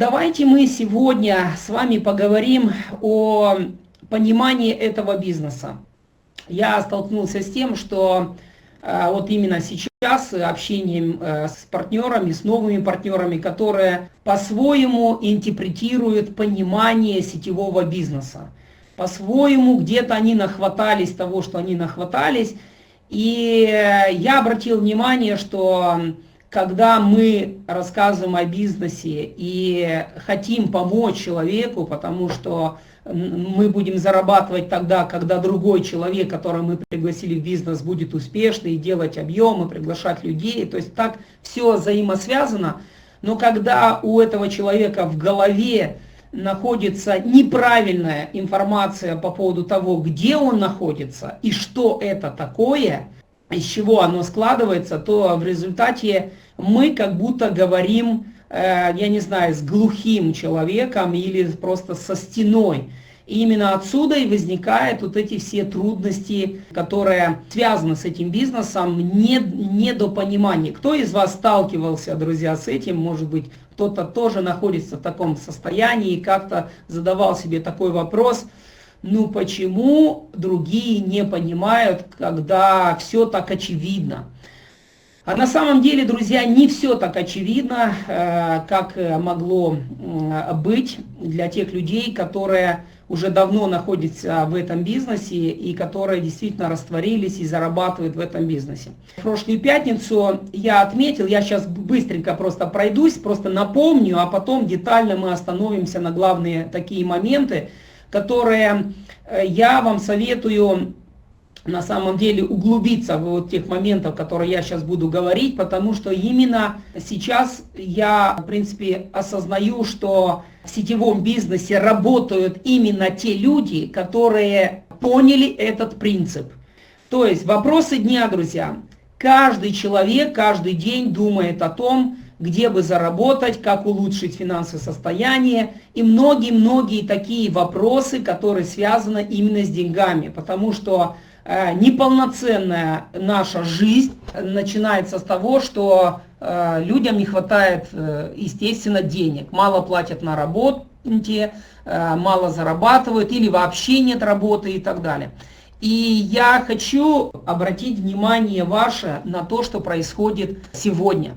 давайте мы сегодня с вами поговорим о понимании этого бизнеса. Я столкнулся с тем, что вот именно сейчас общением с партнерами, с новыми партнерами, которые по-своему интерпретируют понимание сетевого бизнеса. По-своему где-то они нахватались того, что они нахватались. И я обратил внимание, что когда мы рассказываем о бизнесе и хотим помочь человеку, потому что мы будем зарабатывать тогда, когда другой человек, которого мы пригласили в бизнес, будет успешный, делать объемы, приглашать людей. То есть так все взаимосвязано. Но когда у этого человека в голове находится неправильная информация по поводу того, где он находится и что это такое, из чего оно складывается, то в результате мы как будто говорим, я не знаю, с глухим человеком или просто со стеной. И именно отсюда и возникают вот эти все трудности, которые связаны с этим бизнесом, недопонимание. Кто из вас сталкивался, друзья, с этим? Может быть, кто-то тоже находится в таком состоянии, как-то задавал себе такой вопрос. Ну почему другие не понимают, когда все так очевидно? А на самом деле, друзья, не все так очевидно, как могло быть для тех людей, которые уже давно находятся в этом бизнесе и которые действительно растворились и зарабатывают в этом бизнесе. В прошлую пятницу я отметил, я сейчас быстренько просто пройдусь, просто напомню, а потом детально мы остановимся на главные такие моменты, которые я вам советую на самом деле углубиться в вот тех моментах, которые я сейчас буду говорить, потому что именно сейчас я, в принципе, осознаю, что в сетевом бизнесе работают именно те люди, которые поняли этот принцип. То есть вопросы дня, друзья. Каждый человек каждый день думает о том, где бы заработать, как улучшить финансовое состояние и многие-многие такие вопросы, которые связаны именно с деньгами, потому что неполноценная наша жизнь начинается с того, что людям не хватает, естественно, денег. Мало платят на работе, мало зарабатывают или вообще нет работы и так далее. И я хочу обратить внимание ваше на то, что происходит сегодня.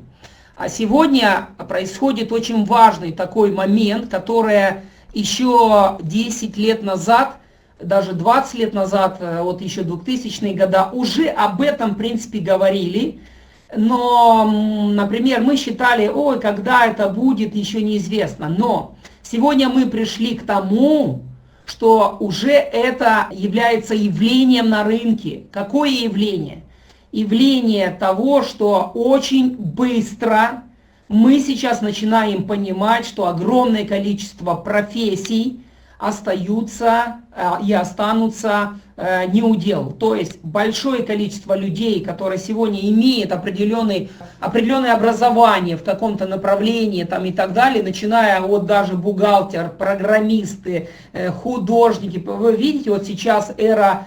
А сегодня происходит очень важный такой момент, который еще 10 лет назад, даже 20 лет назад, вот еще 2000-е годы, уже об этом, в принципе, говорили. Но, например, мы считали, ой, когда это будет, еще неизвестно. Но сегодня мы пришли к тому, что уже это является явлением на рынке. Какое явление? Явление того, что очень быстро мы сейчас начинаем понимать, что огромное количество профессий остаются и останутся не у дел. То есть большое количество людей, которые сегодня имеют определенное образование в каком-то направлении там, и так далее, начиная от даже бухгалтер, программисты, художники. Вы видите, вот сейчас эра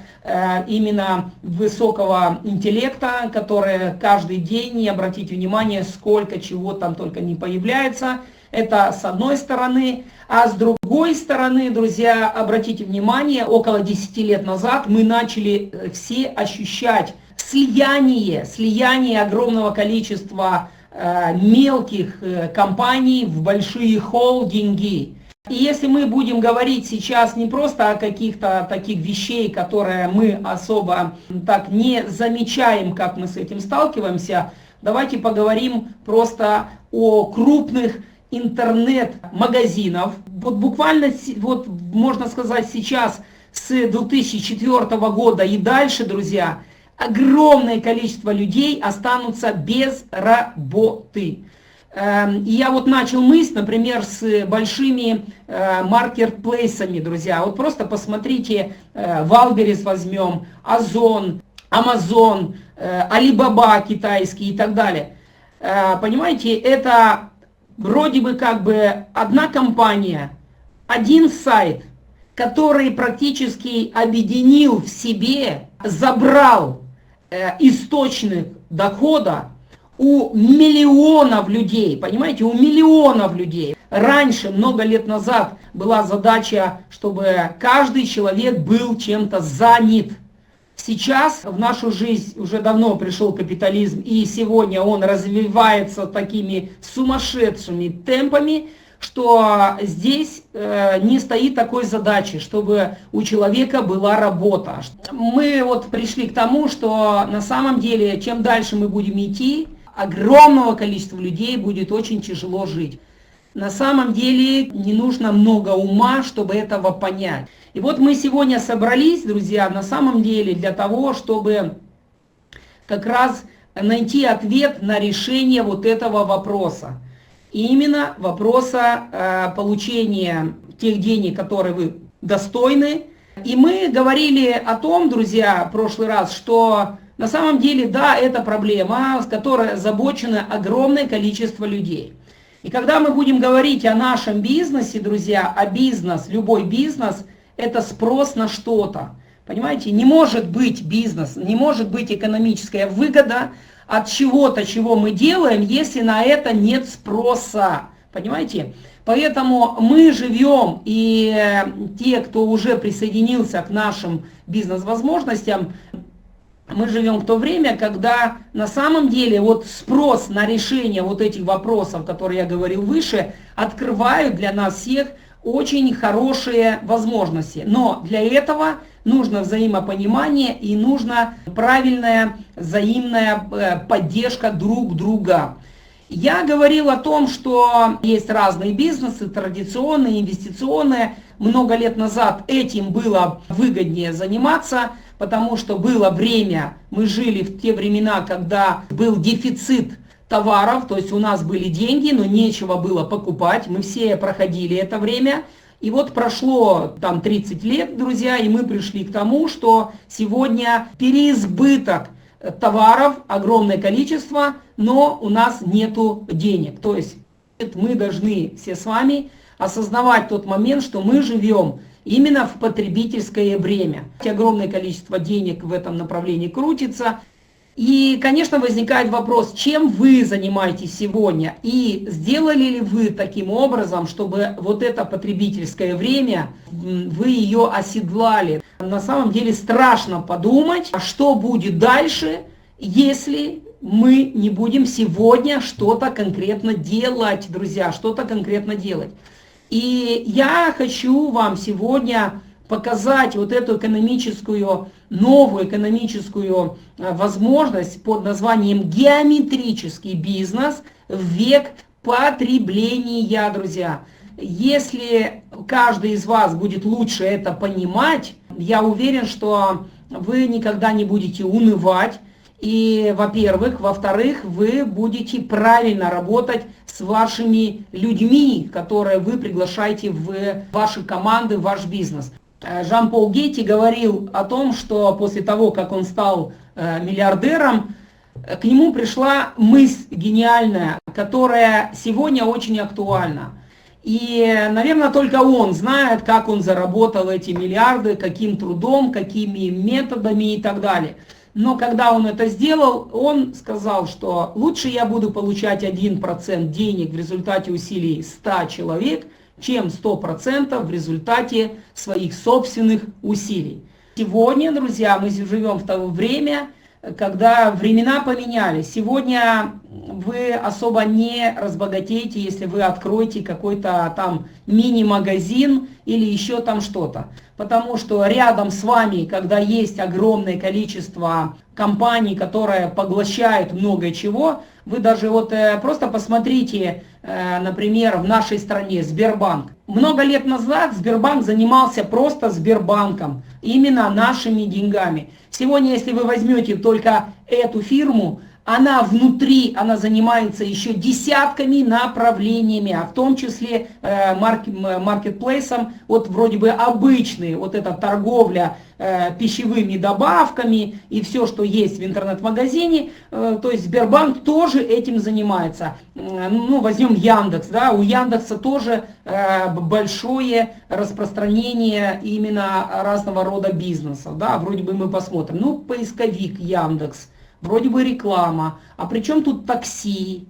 именно высокого интеллекта, который каждый день, не обратите внимание, сколько чего там только не появляется. Это с одной стороны. А с другой стороны, друзья, обратите внимание, около 10 лет назад мы начали все ощущать слияние огромного количества мелких компаний в большие холдинги. И если мы будем говорить сейчас не просто о каких-то таких вещей, которые мы особо так не замечаем, как мы с этим сталкиваемся, давайте поговорим просто о крупных интернет-магазинов. Вот буквально, вот можно сказать, сейчас с 2004 года и дальше, друзья, огромное количество людей останутся без работы. И я вот начал мысль, например, с большими маркетплейсами, друзья. Вот просто посмотрите, Валберес возьмем, Озон, Амазон, Алибаба китайский и так далее. Понимаете, это вроде бы как бы одна компания, один сайт, который практически объединил в себе, забрал источник дохода у миллионов людей, понимаете, у миллионов людей. Раньше, много лет назад, была задача, чтобы каждый человек был чем-то занят. Сейчас в нашу жизнь уже давно пришел капитализм, и сегодня он развивается такими сумасшедшими темпами, что здесь не стоит такой задачи, чтобы у человека была работа. Мы вот пришли к тому, что на самом деле, чем дальше мы будем идти, огромного количества людей будет очень тяжело жить. На самом деле не нужно много ума, чтобы этого понять. И вот мы сегодня собрались, друзья, на самом деле для того, чтобы как раз найти ответ на решение вот этого вопроса. И именно вопроса получения тех денег, которые вы достойны. И мы говорили о том, друзья, в прошлый раз, что на самом деле, да, это проблема, с которой озабочено огромное количество людей. И когда мы будем говорить о нашем бизнесе, друзья, а бизнес, любой бизнес, это спрос на что-то. Понимаете, не может быть бизнес, не может быть экономическая выгода от чего-то, чего мы делаем, если на это нет спроса. Понимаете? Поэтому мы живем, и те, кто уже присоединился к нашим бизнес-возможностям, мы живем в то время, когда на самом деле вот спрос на решение вот этих вопросов, которые я говорил выше, открывают для нас всех очень хорошие возможности. Но для этого нужно взаимопонимание и нужна правильная взаимная поддержка друг друга. Я говорил о том, что есть разные бизнесы, традиционные, инвестиционные. Много лет назад этим было выгоднее заниматься, потому что было время, мы жили в те времена, когда был дефицит товаров, то есть у нас были деньги, но нечего было покупать, мы все проходили это время. И вот прошло там 30 лет, друзья, и мы пришли к тому, что сегодня переизбыток товаров, огромное количество, но у нас нету денег. То есть мы должны все с вами осознавать тот момент, что мы живем именно в потребительское время. Огромное количество денег в этом направлении крутится. И, конечно, возникает вопрос, чем вы занимаетесь сегодня? И сделали ли вы таким образом, чтобы вот это потребительское время, вы ее оседлали? На самом деле страшно подумать, что будет дальше, если мы не будем сегодня что-то конкретно делать, друзья, что-то конкретно делать. И я хочу вам сегодня показать вот эту новую экономическую возможность под названием геометрический бизнес в век потребления, друзья. Если каждый из вас будет лучше это понимать, я уверен, что вы никогда не будете унывать. И, во-первых, во-вторых, вы будете правильно работать с вашими людьми, которые вы приглашаете в ваши команды, в ваш бизнес. Жан-Пол Гетти говорил о том, что после того, как он стал миллиардером, к нему пришла мысль гениальная, которая сегодня очень актуальна. И, наверное, только он знает, как он заработал эти миллиарды, каким трудом, какими методами и так далее. Но когда он это сделал, он сказал, что лучше я буду получать 1% денег в результате усилий 100 человек, чем 100% в результате своих собственных усилий. Сегодня, друзья, мы живем в то время, когда времена поменялись. Сегодня вы особо не разбогатеете, если вы откроете какой-то там мини-магазин или еще там что-то. Потому что рядом с вами, когда есть огромное количество компаний, которые поглощают много чего, вы даже вот просто посмотрите, например, в нашей стране Сбербанк. Много лет назад Сбербанк занимался просто Сбербанком, именно нашими деньгами. Сегодня, если вы возьмете только эту фирму, она внутри, она занимается еще десятками направлениями, а в том числе маркетплейсом, вот вроде бы обычный, вот эта торговля пищевыми добавками и все, что есть в интернет-магазине, то есть Сбербанк тоже этим занимается. Ну, возьмем Яндекс, да, у Яндекса тоже большое распространение именно разного рода бизнесов, да, вроде бы мы посмотрим, ну, поисковик Яндекс. вроде бы реклама, а при чем тут такси,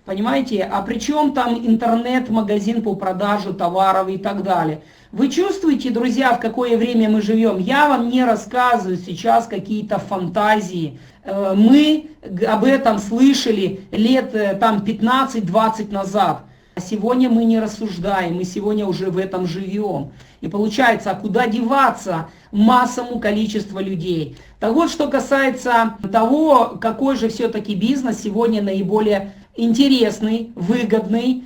понимаете, а при чем там интернет-магазин по продаже товаров и так далее. Вы чувствуете, друзья, в какое время мы живем? Я вам не рассказываю сейчас какие-то фантазии. Мы об этом слышали лет там 15-20 назад. А сегодня мы не рассуждаем, мы сегодня уже в этом живем. И получается, а куда деваться массовому количеству людей? Так вот, что касается того, какой же все-таки бизнес сегодня наиболее интересный, выгодный,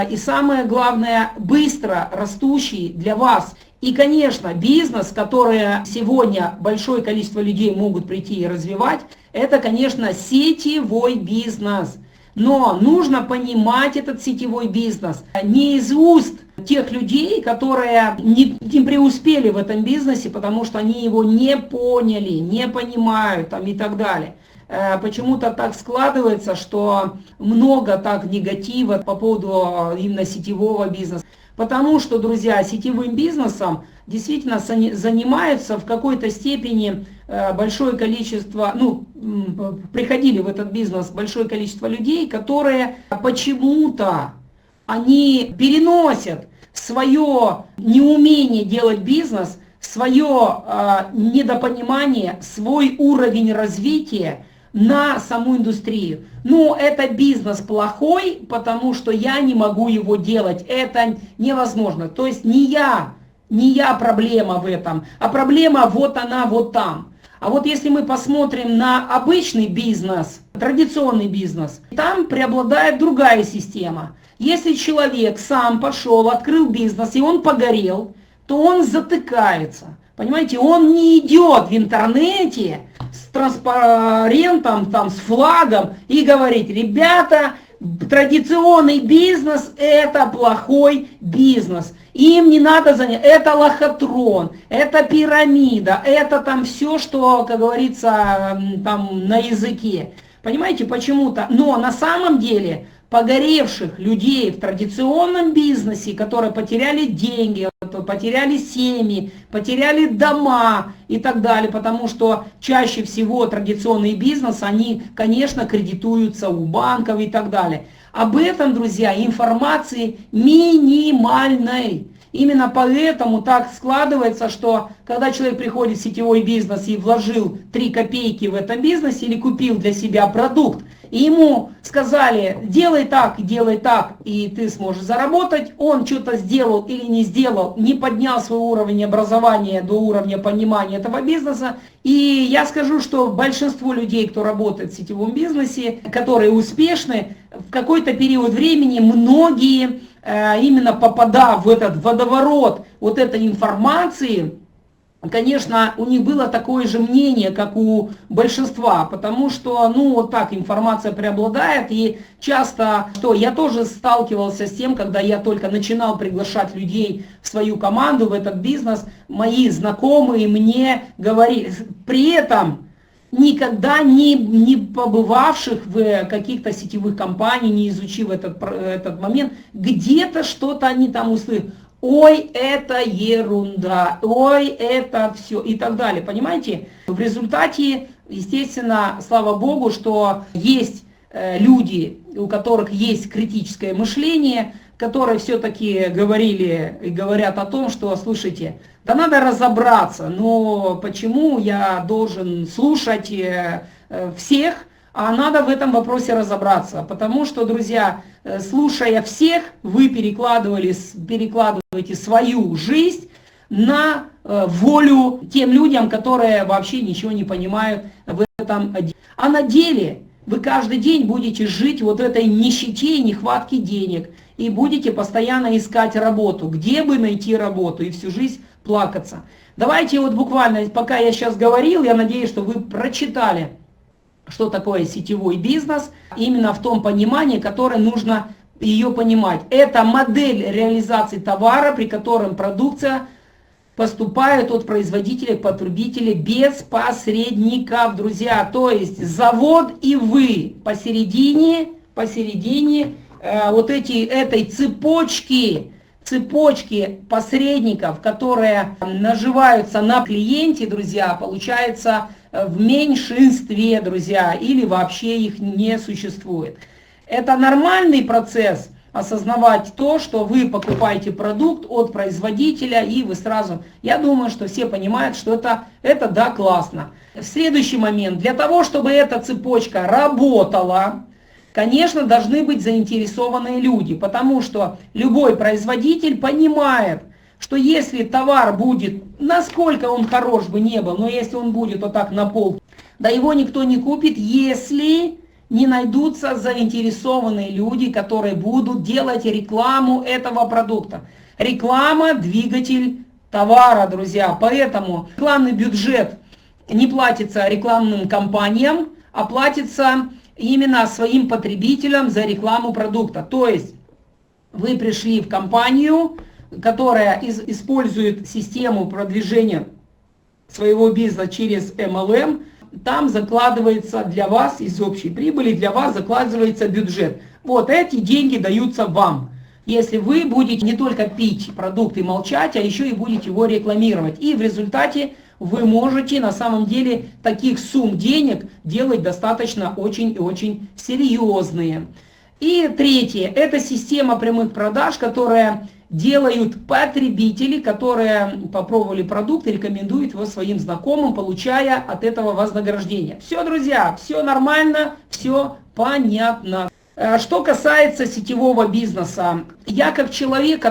и самое главное, быстро растущий для вас. И, конечно, бизнес, который сегодня большое количество людей могут прийти и развивать, это, конечно, сетевой бизнес. Но нужно понимать этот сетевой бизнес не из уст тех людей, которые не преуспели в этом бизнесе, потому что они его не поняли, не понимают там, и так далее. Почему-то так складывается, что много так негатива по поводу именно сетевого бизнеса. Потому что, друзья, сетевым бизнесом действительно занимаются в какой-то степени большое количество, приходили в этот бизнес большое количество людей, которые почему-то они переносят свое неумение делать бизнес, свое недопонимание, свой уровень развития на саму индустрию. Это бизнес плохой, потому что я не могу его делать. Это невозможно. То есть не я проблема в этом, а проблема вот она, вот там. А вот если мы посмотрим на обычный бизнес, традиционный бизнес, там преобладает другая система. Если человек сам пошел, открыл бизнес, и он погорел, то он затыкается. Понимаете, он не идет в интернете с транспарентом, там, с флагом и говорит: ребята, традиционный бизнес – это плохой бизнес. Им не надо заняться, это лохотрон, это пирамида, это там все, что, как говорится, там на языке. Понимаете, почему-то. Но на самом деле погоревших людей в традиционном бизнесе, которые потеряли деньги, потеряли семьи, потеряли дома и так далее, потому что чаще всего традиционный бизнес, они, конечно, кредитуются у банков и так далее. Об этом, друзья, информации минимальной. Именно поэтому так складывается, что когда человек приходит в сетевой бизнес и вложил 3 копейки в этом бизнесе или купил для себя продукт, и ему сказали: делай так, и ты сможешь заработать, он что-то сделал или не сделал, не поднял свой уровень образования до уровня понимания этого бизнеса. И я скажу, что большинство людей, кто работает в сетевом бизнесе, которые успешны, в какой-то период времени многие, именно попадая в этот водоворот вот этой информации, конечно, у них было такое же мнение, как у большинства, потому что, вот так информация преобладает, и часто, что я тоже сталкивался с тем, когда я только начинал приглашать людей в свою команду, в этот бизнес, мои знакомые мне говорили, при этом никогда не побывавших в каких-то сетевых компаниях, не изучив этот момент, где-то что-то они там услышали. Ой, это ерунда, ой, это все и так далее, понимаете? В результате, естественно, слава Богу, что есть люди, у которых есть критическое мышление, которые все-таки говорили и говорят о том, что, слушайте, да надо разобраться, но почему я должен слушать всех, а надо в этом вопросе разобраться, потому что, друзья, слушая всех, вы перекладываете свою жизнь на волю тем людям, которые вообще ничего не понимают в этом. А на деле вы каждый день будете жить вот этой нищете и нехватке денег, и будете постоянно искать работу, где бы найти работу, и всю жизнь плакаться. Давайте вот буквально, пока я сейчас говорил, я надеюсь, что вы прочитали, что такое сетевой бизнес, именно в том понимании, которое нужно ее понимать. Это модель реализации товара, при котором продукция поступает от производителя к потребителю без посредников, друзья. То есть завод и вы посередине этой цепочки посредников, которые наживаются на клиенте, друзья, получается, в меньшинстве, друзья, или вообще их не существует. Это нормальный процесс осознавать то, что вы покупаете продукт от производителя, и вы сразу, я думаю, что все понимают, что это да, классно. В следующий момент, для того, чтобы эта цепочка работала, конечно, должны быть заинтересованные люди, потому что любой производитель понимает, что если товар будет, насколько он хорош бы не был, но если он будет вот так на полке, да его никто не купит, если не найдутся заинтересованные люди, которые будут делать рекламу этого продукта. Реклама – двигатель товара, друзья. Поэтому рекламный бюджет не платится рекламным компаниям, а платится именно своим потребителям за рекламу продукта. То есть вы пришли в компанию, которая использует систему продвижения своего бизнеса через MLM, там закладывается для вас из общей прибыли, для вас закладывается бюджет. Вот эти деньги даются вам, если вы будете не только пить продукт и молчать, а еще и будете его рекламировать. И в результате вы можете на самом деле таких сумм денег делать достаточно очень и очень серьезные. И третье, это система прямых продаж, которая делают потребители, которые попробовали продукт и рекомендуют его своим знакомым, получая от этого вознаграждение. Все, друзья, все нормально, все понятно. Что касается сетевого бизнеса, я как человек,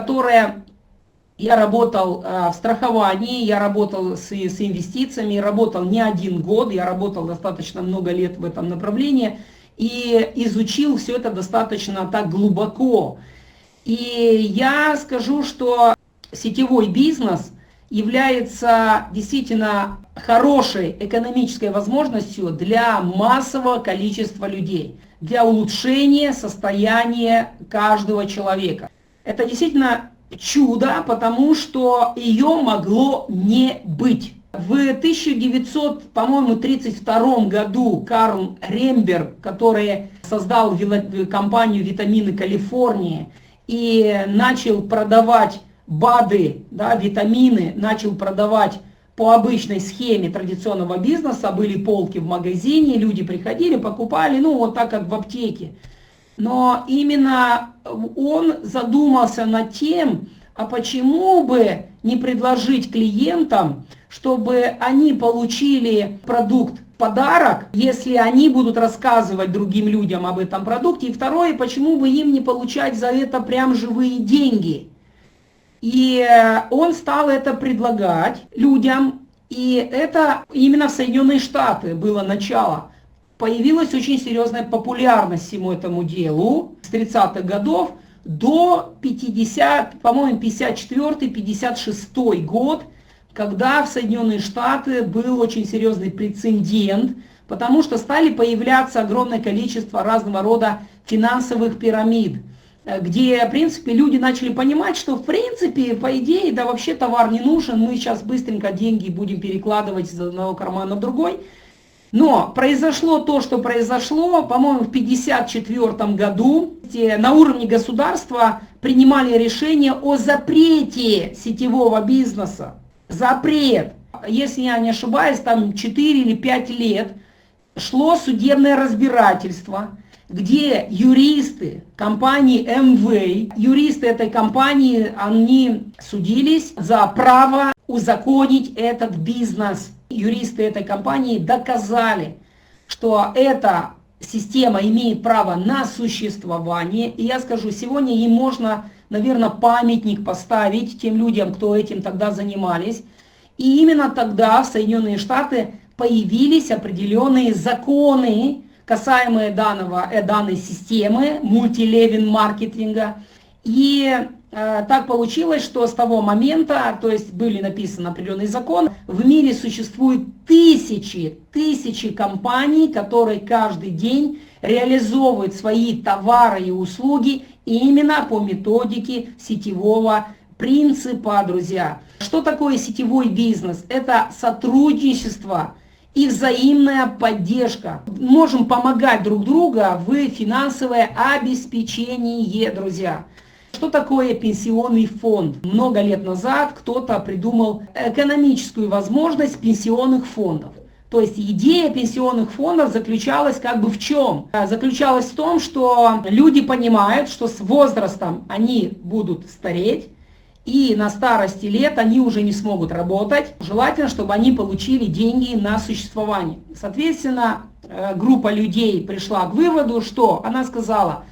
я работал в страховании, я работал с инвестициями, работал не один год, я работал достаточно много лет в этом направлении и изучил все это достаточно так глубоко. И я скажу, что сетевой бизнес является действительно хорошей экономической возможностью для массового количества людей, для улучшения состояния каждого человека. Это действительно чудо, потому что ее могло не быть. В 1932 году Карл Ремберг, который создал компанию «Витамины Калифорнии», и начал продавать БАДы, да, витамины, начал продавать по обычной схеме традиционного бизнеса. Были полки в магазине, люди приходили, покупали, ну вот так как в аптеке. Но именно он задумался над тем, а почему бы не предложить клиентам, чтобы они получили продукт подарок, если они будут рассказывать другим людям об этом продукте. И второе, почему бы им не получать за это прям живые деньги. И он стал это предлагать людям, и это именно в Соединенные Штаты было начало. Появилась очень серьезная популярность всему этому делу с 30-х годов до 50, по-моему, 54-56 год, когда в Соединенные Штаты был очень серьезный прецедент, потому что стали появляться огромное количество разного рода финансовых пирамид, где, в принципе, люди начали понимать, что, в принципе, по идее, да вообще товар не нужен, мы сейчас быстренько деньги будем перекладывать из одного кармана в другой. Но произошло то, что произошло, по-моему, в 1954 году на уровне государства принимали решение о запрете сетевого бизнеса. Запрет. Если я не ошибаюсь, там 4 или 5 лет шло судебное разбирательство, где юристы компании Amway, юристы этой компании, они судились за право узаконить этот бизнес. Юристы этой компании доказали, что эта система имеет право на существование. И я скажу, сегодня им можно, наверное, памятник поставить тем людям, кто этим тогда занимались. И именно тогда в Соединенные Штаты появились определенные законы, касаемые данной системы, мультилевел маркетинга. И так получилось, что с того момента, то есть были написаны определенные законы, в мире существует тысячи компаний, которые каждый день реализовывают свои товары и услуги именно по методике сетевого принципа, друзья. Что такое сетевой бизнес? Это сотрудничество и взаимная поддержка. Можем помогать друг другу в финансовое обеспечение, друзья. Что такое пенсионный фонд? Много лет назад кто-то придумал экономическую возможность пенсионных фондов. То есть идея пенсионных фондов заключалась как бы в чем? Заключалась в том, что люди понимают, что с возрастом они будут стареть, и на старости лет они уже не смогут работать. Желательно, чтобы они получили деньги на существование. Соответственно, группа людей пришла к выводу, что она сказала: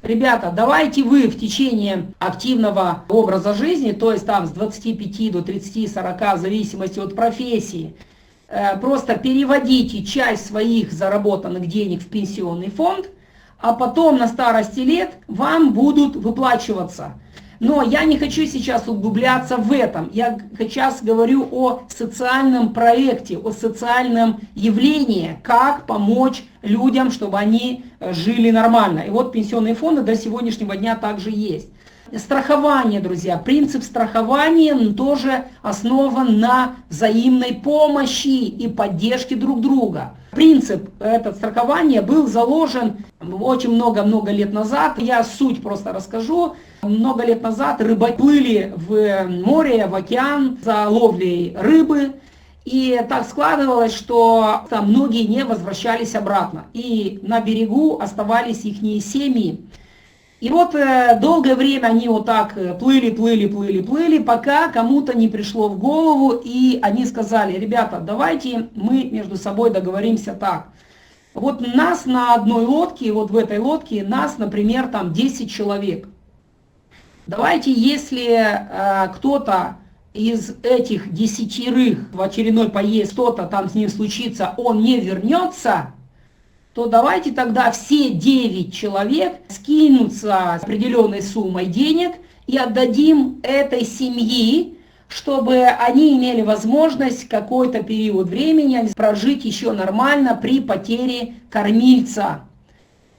ребята, давайте вы в течение активного образа жизни, то есть там с 25 до 30-40, в зависимости от профессии, просто переводите часть своих заработанных денег в пенсионный фонд, а потом на старости лет вам будут выплачиваться. Но я не хочу сейчас углубляться в этом. Я сейчас говорю о социальном проекте, о социальном явлении, как помочь людям, чтобы они жили нормально. И вот пенсионные фонды до сегодняшнего дня также есть. Страхование, друзья. Принцип страхования тоже основан на взаимной помощи и поддержке друг друга. Принцип этого страхования был заложен очень много лет назад. Я суть просто расскажу. Много лет назад рыбаки плыли в море, в океан за ловлей рыбы. И так складывалось, что там многие не возвращались обратно. И на берегу оставались их семьи. И вот долгое время они вот так плыли, пока кому-то не пришло в голову, и они сказали: ребята, давайте мы между собой договоримся так. Вот нас на одной лодке, вот в этой лодке нас, например, там 10 человек. Давайте, если кто-то из этих 10 в очередной поездке, что-то там с ним случится, он не вернется, то давайте тогда все 9 человек скинутся с определенной суммой денег и отдадим этой семье, чтобы они имели возможность какой-то период времени прожить еще нормально при потере кормильца.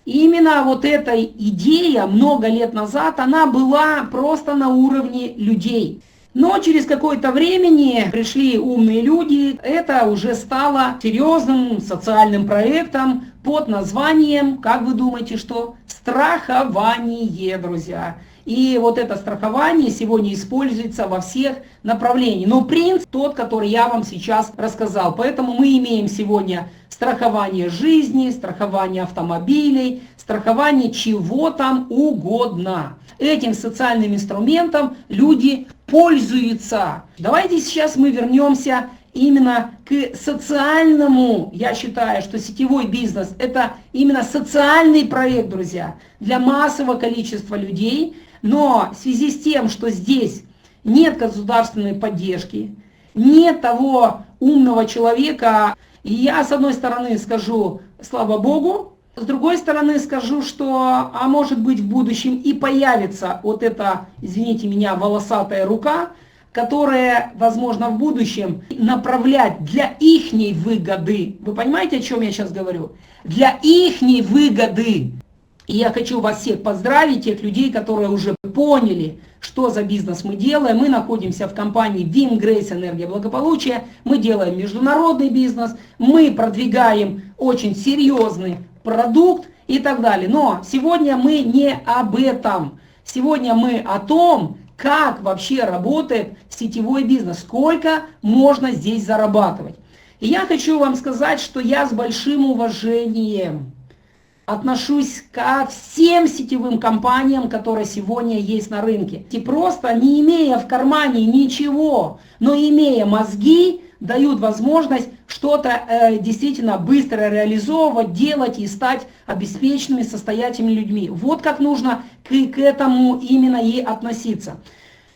И именно вот эта идея много лет назад, она была просто на уровне людей. Но через какое-то время пришли умные люди, это уже стало серьезным социальным проектом под названием, как вы думаете, что? Страхование, друзья. И вот это страхование сегодня используется во всех направлениях. Но принцип тот, который я вам сейчас рассказал. Поэтому мы имеем сегодня страхование жизни, страхование автомобилей, страхование чего там угодно. Этим социальным инструментом люди пользуются. Давайте сейчас мы вернемся именно к социальному. Я считаю, что сетевой бизнес – это именно социальный проект, друзья, для массового количества людей. Но в связи с тем, что здесь нет государственной поддержки, нет того умного человека, и я с одной стороны скажу, слава Богу, с другой стороны скажу, что, а может быть в будущем и появится вот эта, извините меня, волосатая рука, которая, возможно, в будущем направлять для ихней выгоды. Вы понимаете, о чем я сейчас говорю? Для ихней выгоды. И я хочу вас всех поздравить, тех людей, которые уже поняли, что за бизнес мы делаем. Мы находимся в компании Вим Грейс Энергия Благополучия. Мы делаем международный бизнес, мы продвигаем очень серьезный продукт и так далее. Но сегодня мы не об этом. Сегодня мы о том, как вообще работает сетевой бизнес, сколько можно здесь зарабатывать. И я хочу вам сказать, что я с большим уважением отношусь ко всем сетевым компаниям, которые сегодня есть на рынке. И просто не имея в кармане ничего, но имея мозги, дают возможность что-то действительно быстро реализовывать, делать и стать обеспеченными, состоятельными людьми. Вот как нужно к этому именно и относиться.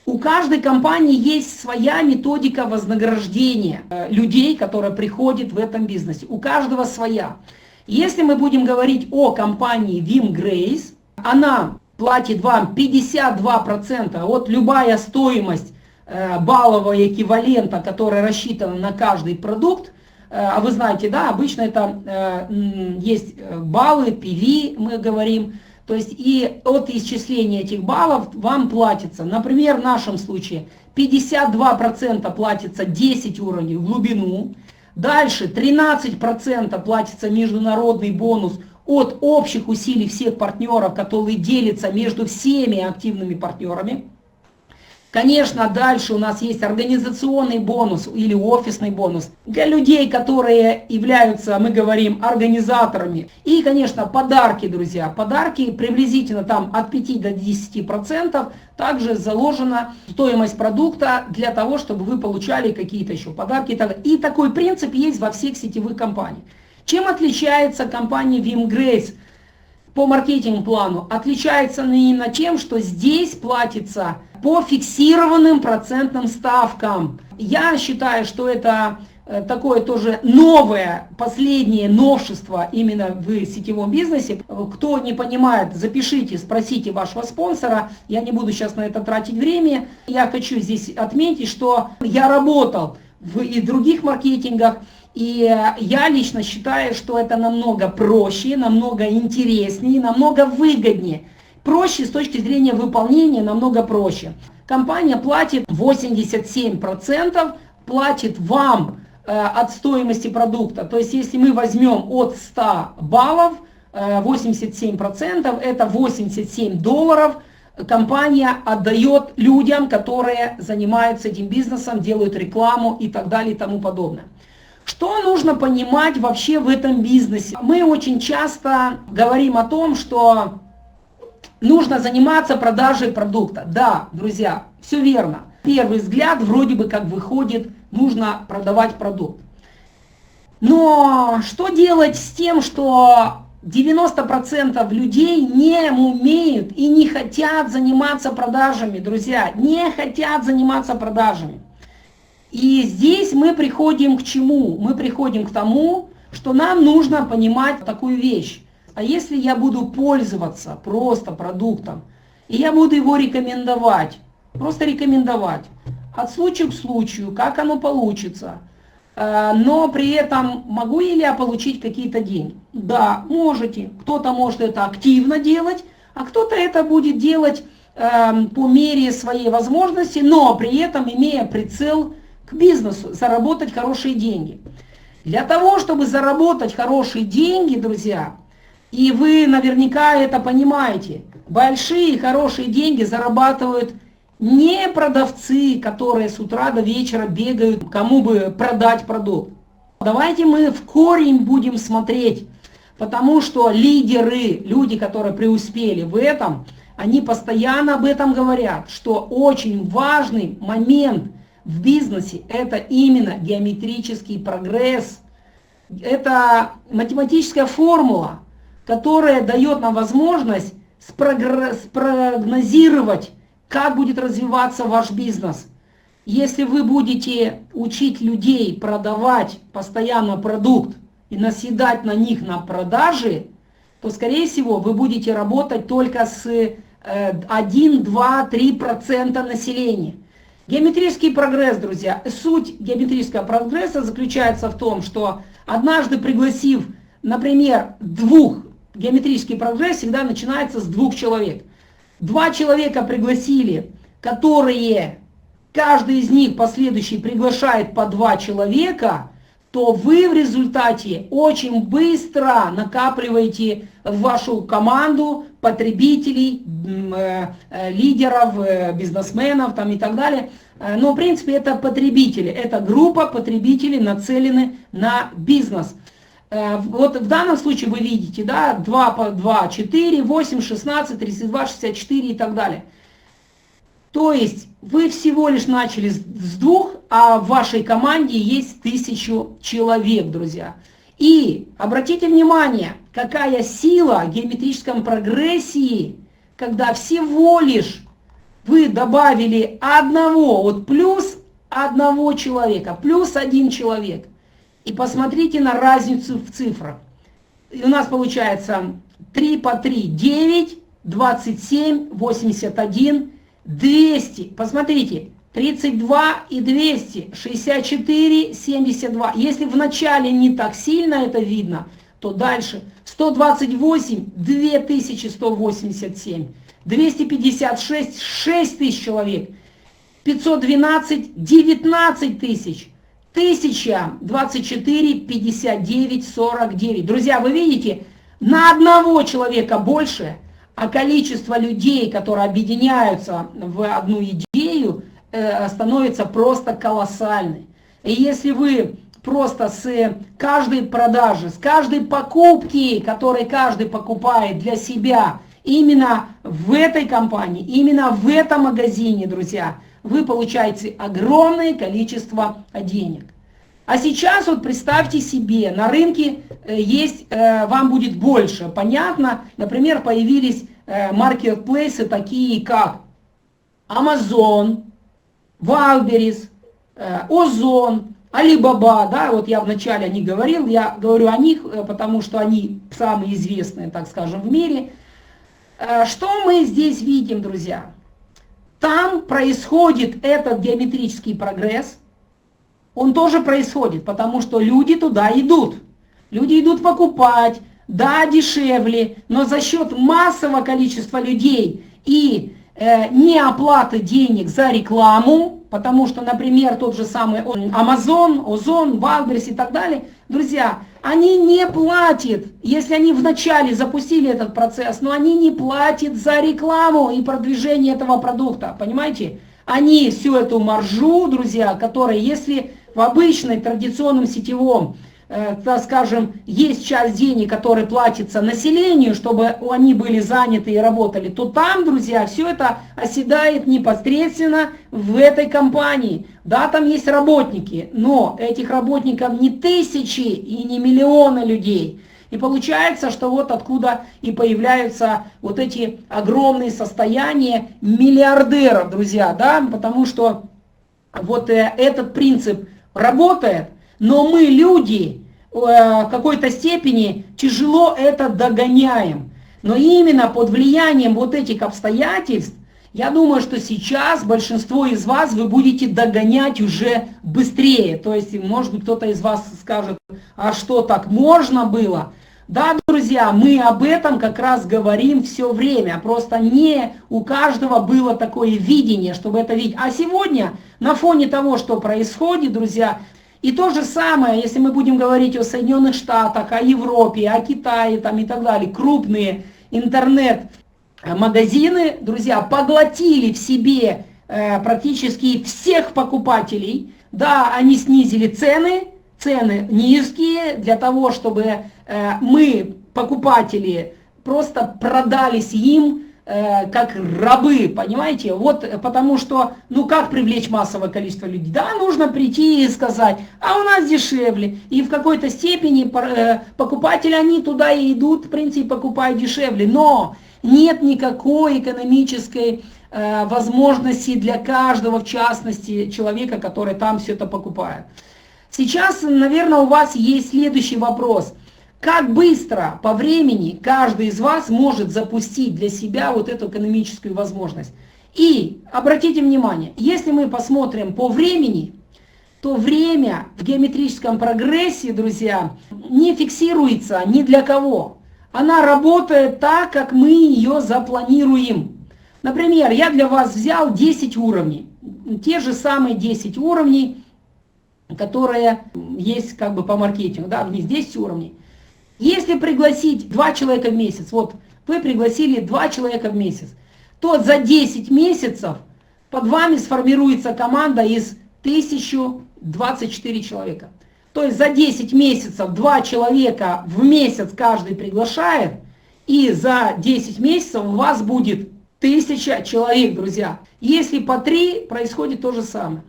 У каждой компании есть своя методика вознаграждения людей, которые приходят в этом бизнесе. У каждого своя. Если мы будем говорить о компании Вим Грейс, она платит вам 52%, вот любая стоимость баллового эквивалента, которая рассчитана на каждый продукт, а вы знаете, да, обычно это есть баллы, PV, мы говорим, то есть и от исчисления этих баллов вам платится, например, в нашем случае 52% платится 10 уровней в глубину, дальше 13% платится международный бонус от общих усилий всех партнеров, которые делятся между всеми активными партнерами. Конечно, дальше у нас есть организационный бонус или офисный бонус для людей, которые являются, мы говорим, организаторами. И, конечно, подарки, друзья. Подарки приблизительно там от 5 до 10%. Также заложена стоимость продукта для того, чтобы вы получали какие-то еще подарки. И такой принцип есть во всех сетевых компаниях. Чем отличается компания Vim-Grace по маркетинг-плану? Отличается именно тем, что здесь платится по фиксированным процентным ставкам. Я считаю, что это такое тоже новое, последнее новшество именно в сетевом бизнесе. Кто не понимает, запишите, спросите вашего спонсора. Я не буду сейчас на это тратить время. Я хочу здесь отметить, что я работал и в других маркетингах. И я лично считаю, что это намного проще, намного интереснее, намного выгоднее. Проще с точки зрения выполнения, намного проще. Компания платит 87%, платит вам от стоимости продукта. То есть если мы возьмем от 100 баллов, 87% это $87 компания отдает людям, которые занимаются этим бизнесом, делают рекламу и так далее и тому подобное. Что нужно понимать вообще в этом бизнесе? Мы очень часто говорим о том, что нужно заниматься продажей продукта. Да, друзья, все верно. Первый взгляд вроде бы как выходит, нужно продавать продукт. Но что делать с тем, что 90% людей не умеют и не хотят заниматься продажами, друзья, не хотят заниматься продажами. И здесь мы приходим к чему? Мы приходим к тому, что нам нужно понимать такую вещь. А если я буду пользоваться просто продуктом, и я буду его рекомендовать, просто рекомендовать, от случая к случаю, как оно получится, но при этом могу ли я получить какие-то деньги? Да, можете. Кто-то может это активно делать, а кто-то это будет делать по мере своей возможности, но при этом имея прицел к бизнесу, заработать хорошие деньги. Для того, чтобы заработать хорошие деньги, друзья, и вы наверняка это понимаете, большие хорошие деньги зарабатывают не продавцы, которые с утра до вечера бегают, кому бы продать продукт. Давайте мы в корень будем смотреть, потому что лидеры, люди, которые преуспели в этом, они постоянно об этом говорят, что очень важный момент в бизнесе это именно геометрический прогресс. Это математическая формула, которая дает нам возможность спрогнозировать, как будет развиваться ваш бизнес. Если вы будете учить людей продавать постоянно продукт и наседать на них на продажи, то, скорее всего, вы будете работать только с 1, 2, 3% населения. Геометрический прогресс, друзья, суть геометрического прогресса заключается в том, что однажды пригласив, например, геометрический прогресс всегда начинается с 2 человек. 2 человека пригласили, которые, каждый из них последующий приглашает по 2 человека, то вы в результате очень быстро накапливаете в вашу команду потребителей, лидеров, бизнесменов там и так далее. Но в принципе это потребители, это группа потребителей нацелены на бизнес. Вот в данном случае вы видите, да, 2 по 2, 4, 8, 16, 32, 64 и так далее. То есть вы всего лишь начали с 2, а в вашей команде есть 1000 человек, друзья. И обратите внимание, какая сила в геометрическом прогрессии, когда всего лишь вы добавили плюс 1 человека, плюс 1 человек. И посмотрите на разницу в цифрах. И у нас получается 3 по 3, 9, 27, 81, 200. Посмотрите, 32 и 200, 64, 72. Если в начале не так сильно это видно, то дальше 128, 2187, 256, 6000 человек, 512, 19 тысяч. 1024, 59, 49. Друзья, вы видите, на 1 человека больше, а количество людей, которые объединяются в одну идею, становится просто колоссальной. И если вы просто с каждой продажи, с каждой покупки, которую каждый покупает для себя, именно в этой компании, именно в этом магазине, друзья, вы получаете огромное количество денег. А сейчас вот представьте себе, на рынке есть, вам будет больше. Понятно, например, появились маркетплейсы такие как Amazon, Wildberries, Озон, Alibaba, да, вот я вначале о них говорил, я говорю о них, потому что они самые известные, так скажем, в мире. Что мы здесь видим, друзья? Там происходит этот геометрический прогресс, он тоже происходит, потому что люди туда идут. Люди идут покупать, да, дешевле, но за счет массового количества людей и не оплаты денег за рекламу, потому что, например, тот же самый Amazon, Озон, Wildberries и так далее, друзья, они не платят, если они вначале запустили этот процесс, но они не платят за рекламу и продвижение этого продукта, понимаете? Они всю эту маржу, друзья, которая, если в обычной традиционном сетевом, так скажем, есть часть денег, которые платятся населению, чтобы они были заняты и работали, то там, друзья, все это оседает непосредственно в этой компании. Да, там есть работники, но этих работников не тысячи и не миллионы людей. И получается, что вот откуда и появляются вот эти огромные состояния миллиардеров, друзья, да, потому что вот этот принцип работает, но мы, люди, в какой-то степени тяжело это догоняем. Но именно под влиянием вот этих обстоятельств, я думаю, что сейчас большинство из вас вы будете догонять уже быстрее. То есть, может быть, кто-то из вас скажет, а что, так можно было? Да, друзья, мы об этом как раз говорим все время. Просто не у каждого было такое видение, чтобы это видеть. А сегодня, на фоне того, что происходит, друзья, и то же самое, если мы будем говорить о Соединенных Штатах, о Европе, о Китае там, и так далее, крупные интернет-магазины, друзья, поглотили в себе практически всех покупателей. Да, они снизили цены низкие, для того, чтобы мы, покупатели, просто продались им как рабы, понимаете? Вот потому что, ну как привлечь массовое количество людей? Да, нужно прийти и сказать, а у нас дешевле. И в какой-то степени покупатели, они туда и идут, в принципе, покупают дешевле. Но нет никакой экономической возможности для каждого, в частности, человека, который там все это покупает. Сейчас, наверное, у вас есть следующий вопрос. Как быстро по времени каждый из вас может запустить для себя вот эту экономическую возможность? И обратите внимание, если мы посмотрим по времени, то время в геометрическом прогрессе, друзья, не фиксируется ни для кого. Она работает так, как мы ее запланируем. Например, я для вас взял 10 уровней. Те же самые 10 уровней, которые есть как бы по маркетингу. Да, в них 10 уровней. Если пригласить 2 человека в месяц, вот вы пригласили 2 человека в месяц, то за 10 месяцев под вами сформируется команда из 1024 человека. То есть за 10 месяцев 2 человека в месяц каждый приглашает, и за 10 месяцев у вас будет 1000 человек, друзья. Если по 3, происходит то же самое.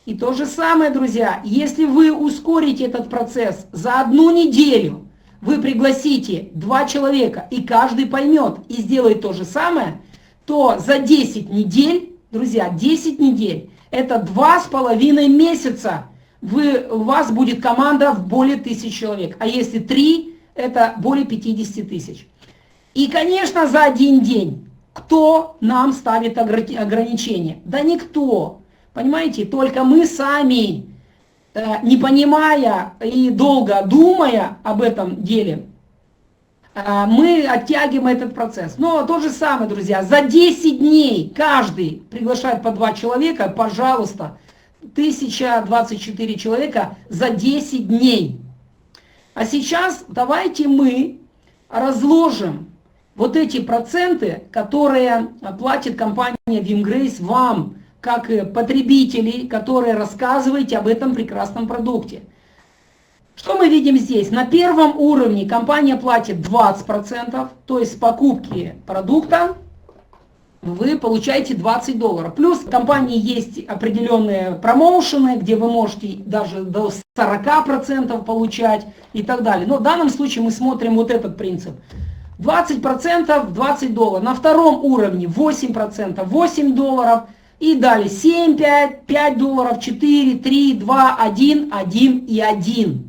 И то же самое, друзья, если вы ускорите этот процесс за 1 неделю, вы пригласите 2 человека, и каждый поймет и сделает то же самое, то за 10 недель, друзья, 10 недель, это 2,5 месяца, у вас будет команда в более 1000 человек. А если 3, это более 50 тысяч. И, конечно, за 1 день, кто нам ставит ограничения? Да никто. Понимаете, только мы сами, не понимая и долго думая об этом деле, мы оттягиваем этот процесс. Но то же самое, друзья, за 10 дней каждый приглашает по 2 человека, пожалуйста, 1024 человека за 10 дней. А сейчас давайте мы разложим вот эти проценты, которые платит компания Вимгрейс вам, как потребителей, которые рассказываете об этом прекрасном продукте. Что мы видим здесь? На первом уровне компания платит 20%, то есть с покупки продукта вы получаете $20. Плюс в компании есть определенные промоушены, где вы можете даже до 40% получать и так далее. Но в данном случае мы смотрим вот этот принцип. 20% $20. На втором уровне 8% $8. И далее 7, 5, $5, 4, 3, 2, 1, 1 и 1.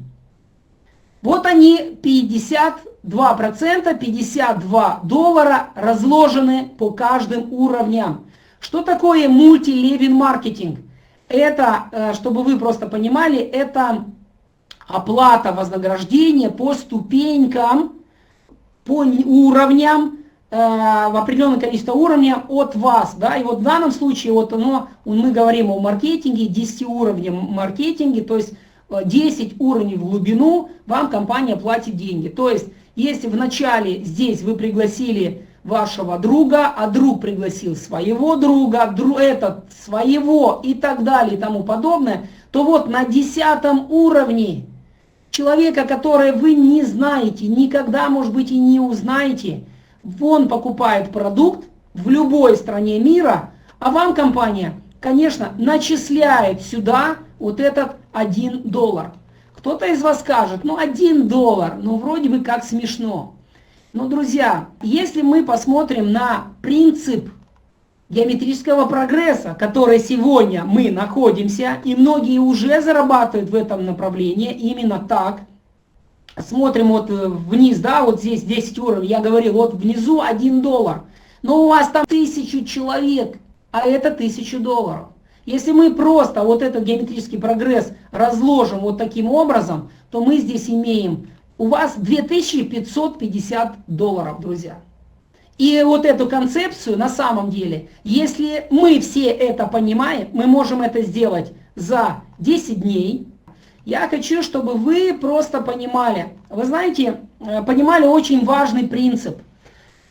Вот они 52%, $52 разложены по каждым уровням. Что такое мультилевел маркетинг? Это, чтобы вы просто понимали, это оплата вознаграждения по ступенькам, по уровням, в определенное количество уровней от вас. Да? И вот в данном случае вот мы говорим о маркетинге, 10 уровней маркетинге, то есть 10 уровней в глубину вам компания платит деньги. То есть, если вначале здесь вы пригласили вашего друга, а друг пригласил своего друга, этот своего и так далее и тому подобное, то вот на 10 уровне человека, которого вы не знаете, никогда, может быть, и не узнаете, он покупает продукт в любой стране мира, а вам компания, конечно, начисляет сюда вот этот $1. Кто-то из вас скажет, ну $1, ну вроде бы как смешно. Но, друзья, если мы посмотрим на принцип геометрического прогресса, который сегодня мы находимся, и многие уже зарабатывают в этом направлении, именно так. Смотрим вот вниз, да, вот здесь 10 уровней, я говорил, вот внизу $1. Но у вас там 1000 человек, а это $1000. Если мы просто вот этот геометрический прогресс разложим вот таким образом, то мы здесь имеем у вас $2550, друзья. И вот эту концепцию на самом деле, если мы все это понимаем, мы можем это сделать за 10 дней. Я хочу, чтобы вы просто понимали, вы знаете, понимали очень важный принцип.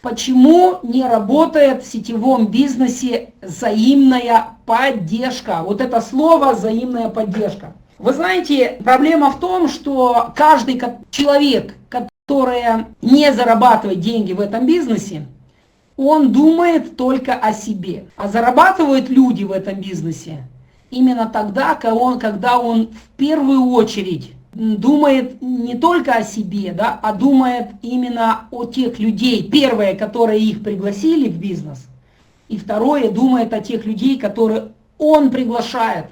Почему не работает в сетевом бизнесе взаимная поддержка? Вот это слово «взаимная поддержка». Вы знаете, проблема в том, что каждый человек, который не зарабатывает деньги в этом бизнесе, он думает только о себе. А зарабатывают люди в этом бизнесе именно тогда, когда он в первую очередь думает не только о себе, да, а думает именно о тех людей, первое, которые их пригласили в бизнес, и второе, думает о тех людей, которые он приглашает.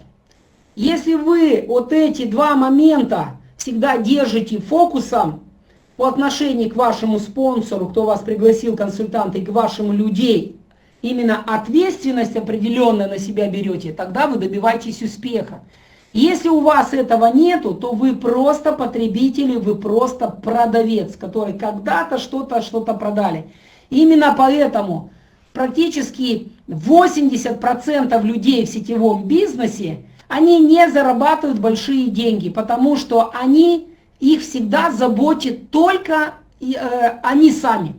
Если вы вот эти два момента всегда держите фокусом по отношению к вашему спонсору, кто вас пригласил, консультант, и к вашим людям, именно ответственность определенную на себя берете, тогда вы добиваетесь успеха. Если у вас этого нету, то вы просто потребитель, вы просто продавец, который когда-то что-то продали. Именно поэтому практически 80% людей в сетевом бизнесе, они не зарабатывают большие деньги, потому что их всегда заботит только они сами.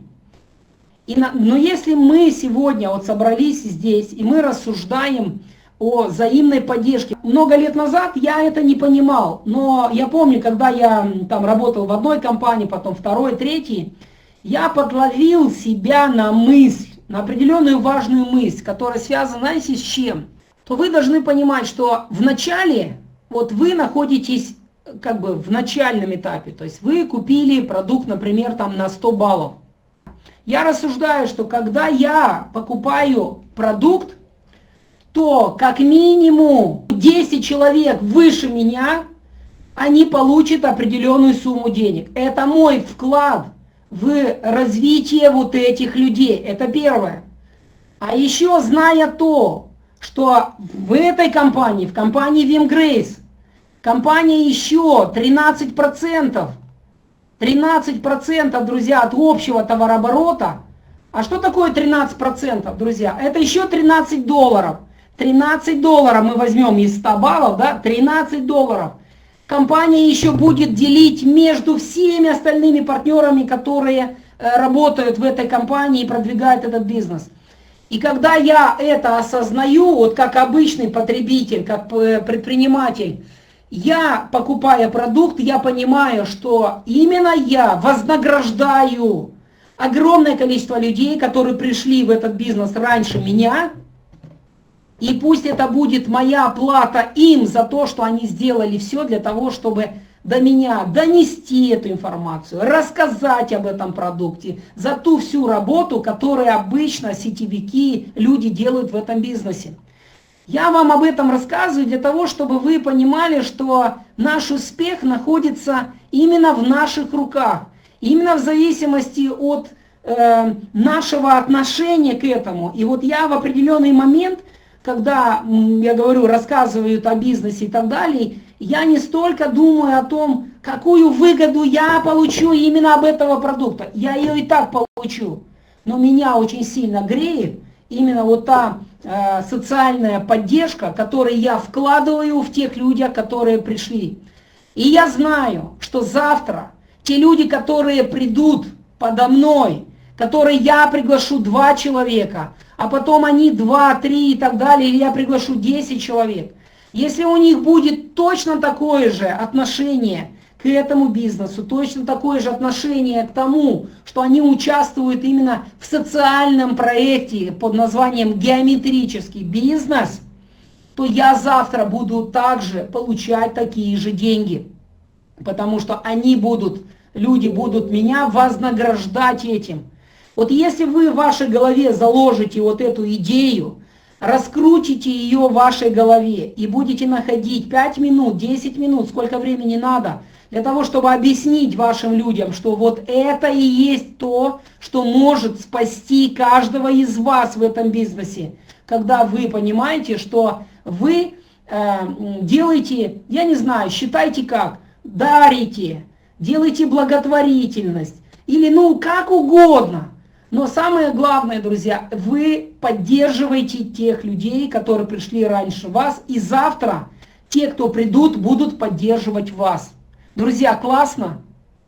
Но если мы сегодня вот собрались здесь, и мы рассуждаем о взаимной поддержке. Много лет назад я это не понимал, но я помню, когда я там работал в одной компании, потом второй, третьей, я подловил себя на мысль, на определенную важную мысль, которая связана, знаете, с чем? То вы должны понимать, что вначале вот вы находитесь как бы в начальном этапе, то есть вы купили продукт, например, там на 100 баллов. Я рассуждаю, что когда я покупаю продукт, то как минимум 10 человек выше меня, они получат определенную сумму денег. Это мой вклад в развитие вот этих людей. Это первое. А еще зная то, что в этой компании, в компании Vimgrace, компания еще 13%. 13%, друзья, от общего товарооборота. А что такое 13%, друзья? Это еще $13. $13 мы возьмем из 100 баллов, да, $13. Компания еще будет делить между всеми остальными партнерами, которые работают в этой компании и продвигают этот бизнес. И когда я это осознаю, вот как обычный потребитель, как предприниматель, я, покупая продукт, я понимаю, что именно я вознаграждаю огромное количество людей, которые пришли в этот бизнес раньше меня, и пусть это будет моя плата им за то, что они сделали все для того, чтобы до меня донести эту информацию, рассказать об этом продукте, за ту всю работу, которую обычно сетевики, люди делают в этом бизнесе. Я вам об этом рассказываю для того, чтобы вы понимали, что наш успех находится именно в наших руках, именно в зависимости от нашего отношения к этому. И вот я в определенный момент, когда, я говорю, рассказывают о бизнесе и так далее, я не столько думаю о том, какую выгоду я получу именно об этого продукта. Я ее и так получу. Но меня очень сильно греет именно вот та социальная поддержка, которую я вкладываю в тех людях, которые пришли. И я знаю, что завтра те люди, которые придут подо мной, которые я приглашу 2 человека, а потом они 2, 3 и так далее, или я приглашу 10 человек. Если у них будет точно такое же отношение к этому бизнесу, точно такое же отношение к тому, что они участвуют именно в социальном проекте под названием «Геометрический бизнес», то я завтра буду также получать такие же деньги. Потому что они будут, люди будут меня вознаграждать этим. Вот если вы в вашей голове заложите вот эту идею, раскрутите ее в вашей голове и будете находить 5 минут, 10 минут, сколько времени надо, для того, чтобы объяснить вашим людям, что вот это и есть то, что может спасти каждого из вас в этом бизнесе. Когда вы понимаете, что вы делаете, я не знаю, считайте как, дарите, делайте благотворительность, или ну как угодно. Но самое главное, друзья, вы поддерживаете тех людей, которые пришли раньше вас, и завтра те, кто придут, будут поддерживать вас. Друзья, классно?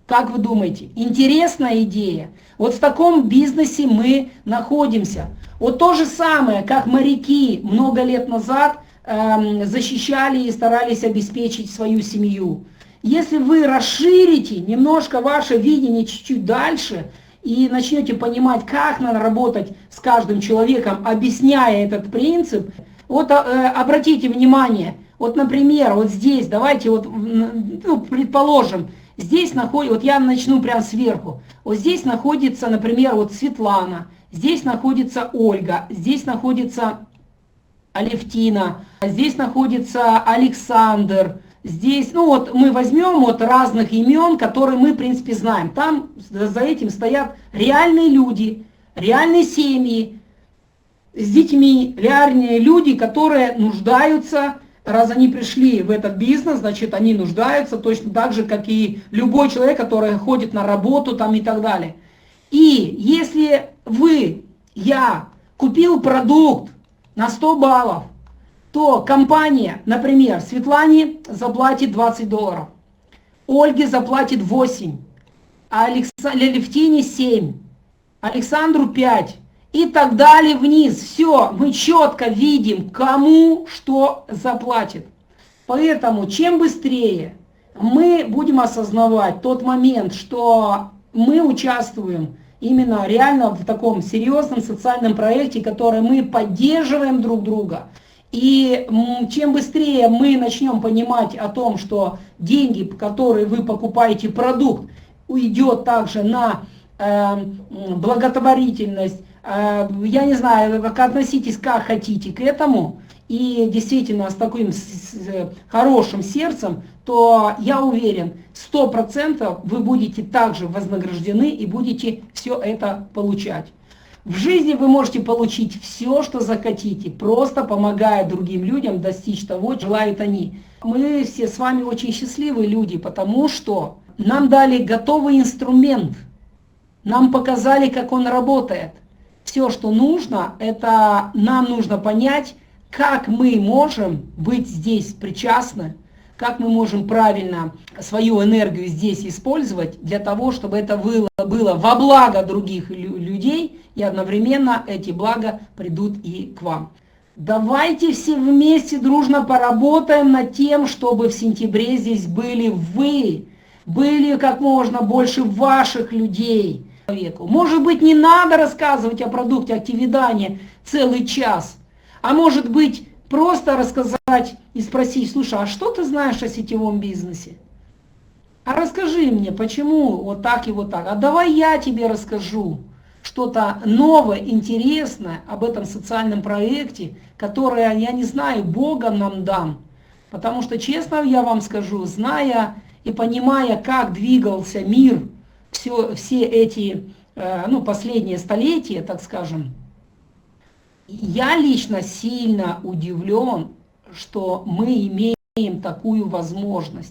Как вы думаете? Интересная идея. Вот в таком бизнесе мы находимся. Вот то же самое, как моряки много лет назад защищали и старались обеспечить свою семью. Если вы расширите немножко ваше видение чуть-чуть дальше и начнете понимать, как надо работать с каждым человеком, объясняя этот принцип, вот обратите внимание, вот, например, вот здесь, давайте вот, ну, предположим, здесь находится, вот я начну прямо сверху, вот здесь находится, например, вот Светлана, здесь находится Ольга, здесь находится Алевтина, здесь находится Александр, здесь, ну вот мы возьмем вот разных имен, которые мы в принципе знаем. Там за этим стоят реальные люди, реальные семьи с детьми, реальные люди, которые нуждаются, раз они пришли в этот бизнес, значит они нуждаются точно так же, как и любой человек, который ходит на работу там и так далее. И если я купил продукт на 100 баллов, то компания, например, Светлане заплатит $20, Ольге заплатит 8, а Алевтине 7, Александру 5 и так далее вниз. Все, мы четко видим, кому что заплатит. Поэтому чем быстрее мы будем осознавать тот момент, что мы участвуем именно реально в таком серьезном социальном проекте, который мы поддерживаем друг друга, и чем быстрее мы начнем понимать о том, что деньги, которые вы покупаете, продукт, уйдет также на благотворительность, я не знаю, как относитесь, как хотите к этому, и действительно с таким хорошим сердцем, то я уверен, 100% вы будете также вознаграждены и будете все это получать. В жизни вы можете получить все, что захотите, просто помогая другим людям достичь того, что желают они. Мы все с вами очень счастливые люди, потому что нам дали готовый инструмент, нам показали, как он работает. Все, что нужно, это нам нужно понять, как мы можем быть здесь причастны, как мы можем правильно свою энергию здесь использовать для того, чтобы это было было во благо других людей, и одновременно эти блага придут и к вам. Давайте все вместе дружно поработаем над тем, чтобы в сентябре здесь были вы, были как можно больше ваших людей. Может быть, не надо рассказывать о продукте Активидания целый час, а может быть, просто рассказать и спросить: слушай, а что ты знаешь о сетевом бизнесе? А расскажи мне, почему вот так и вот так. А давай я тебе расскажу что-то новое, интересное об этом социальном проекте, которое, я не знаю, Богом нам дан. Потому что, честно я вам скажу, зная и понимая, как двигался мир все эти последние столетия, так скажем, я лично сильно удивлен, что мы имеем такую возможность.